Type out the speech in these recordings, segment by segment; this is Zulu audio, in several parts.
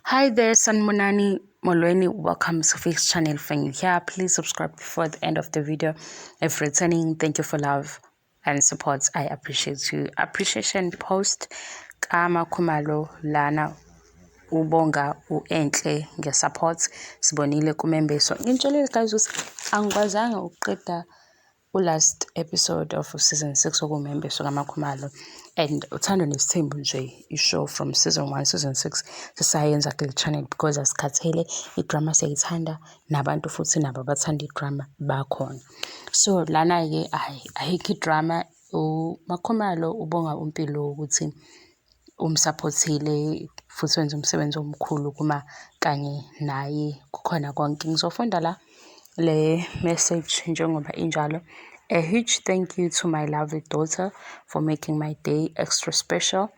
Hi there, Sanmonani Molweni. Welcome to Fix Channel. If you're here, please subscribe before the end of the video. If returning, thank you for love and support. I appreciate you. Appreciation post Makhumalo lana ubonga enhle ngesupport sibonile kumembeso. Ngitshela guys ukuthi angikwazanga ukuqeda last episode of season 6 okumembeso kaMakhumalo and Uthando Nes'thembu nje ishow from season 1 season 6 sisayenza kule channel because asikhathele idrama siyayithanda nabantu futhi nabo bathanda idrama bakhona. So lana ke ayikho idrama uMakhumalo ubonga Mpilo ukuthi umsupportile futhi wenza umsebenzi omkhulu kuma kanye naye kukhona konke. Ngizofunda la le message njengoba injalo. A huge thank you to my lovely daughter for making my day extra special.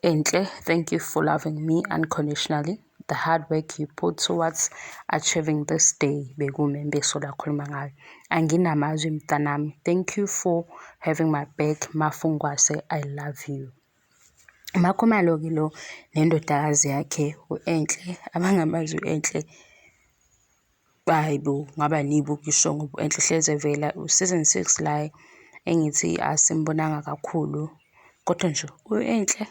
Enhle, thank you for loving me unconditionally. The hard work you put towards achieving this day bekumembeso lakhuluma ngayo. Anginamazwi mntanami. Thank you for having my back. Mafungwase, I love you. Makhumalo ke lo nendodakazi yakhe uenhle abangamazi uenhle bayibo ngaba nibo kisho ngoba enhle hleze vela season 6 la engithi asimbonanga kakhulu kodwa nje uenhle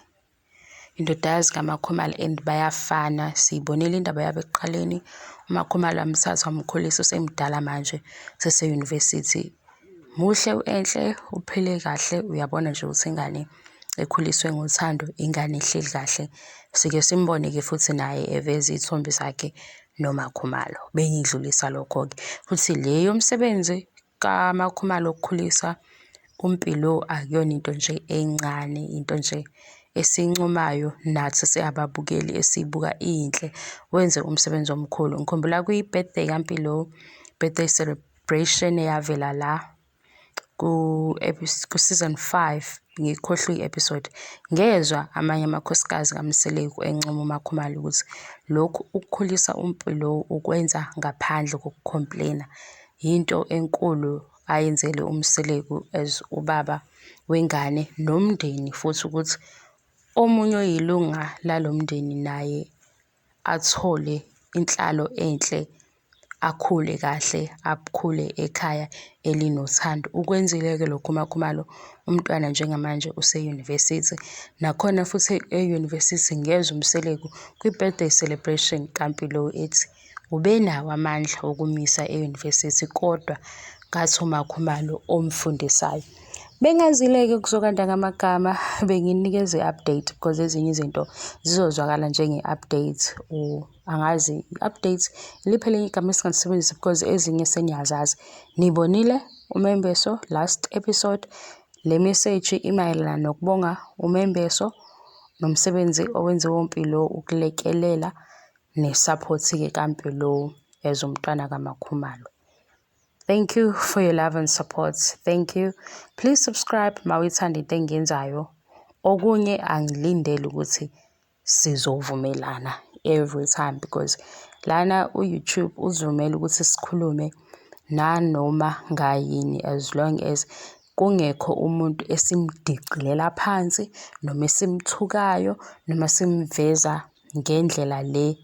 indodakazi kaMakhumalo and bayafana sibonile indaba yabo eqaleni uMakhumalo amthatha umkhulisa usemdala manje sese university muhle uenhle uphile kahle uyabona nje ukuthi ingane ekhuliswe ngothando ingane ehleli kahle sike simbone ke futhi naye eveza izithombe zakhe noMakhumalo bengidlulisa lokho ke futhi leyo msebenzi kaMakhumalo ukukhulisa uMpilo akuyona into nje encane into nje esincumayo nathi siyababukeli esibuka inhle wenze umsebenzi omkhulu. Ngikhumbula kuyi-birthday kaMpilo birthday celebration eyavela la ku season 5 ngikhohlwe i-episode ngezwe amanye amakhosikazi kaMseleku encoma uMakhumalo ukuthi lokhu ukukhulisa uMpilo ukwenza ngaphandle kokukhomplayina into enkulu ayenzele uMseleku as ubaba wengane nomndeni futhi ukuthi omunye oyilunga lalomndeni naye athole inhlalo enhle akhule kahle akhule ekhaya elinothando ukwenzile ke lokhu uMakhumalo umntwana njengamanje use-university nakhona futhi e-university ngezwe uMseleku kwi-birthday celebration kaMpilo ethi ubenawo amandla okumisa e-university kodwa ngathi uMakhumalo omfundisayo bengazile-ke kuzokanda ngamagama benginikeze i-update because ezinye izinto zizozwakala njenge-update angazi i-update liphele igama esingasebenzisi because ezinye seniyazazi nibonile umembeso last episode le message imayelana nokubonga umembeso nomsebenzi owenziwe uMpilo ukulekelela nesupport ke kaMpilo as umntwana kaMakhumalo. Thank you for your love and support. Thank you. Please subscribe mawuthanda into engiyenzayo. Okunye angilindele ukuthi sizovumelana every time because lana uYouTube uzivumela ukuthi sikhulume nanoma ngayini as long as kungekho umuntu esimdiqilela phansi noma esimthukayo noma simveza ngendlela le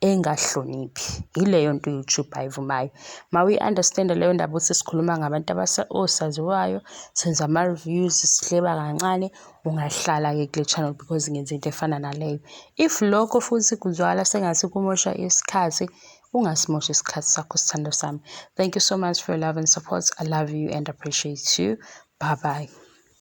engahloniphi ileyo nto uYouTube ayivumayo. Mawi-understand leyo ndaba ukuthi sikhuluma ngabantu osaziwayo senza ama-reviews sihleba kancane ungahlala ke kule channel because ngenza into efana naleyo. If lokho futhi kuzwakala sengathi kumosha isikhathi ungasimosha isikhathi sakho sithando sami. Thank you so much for your love and support. I love you and appreciate you. Bye bye.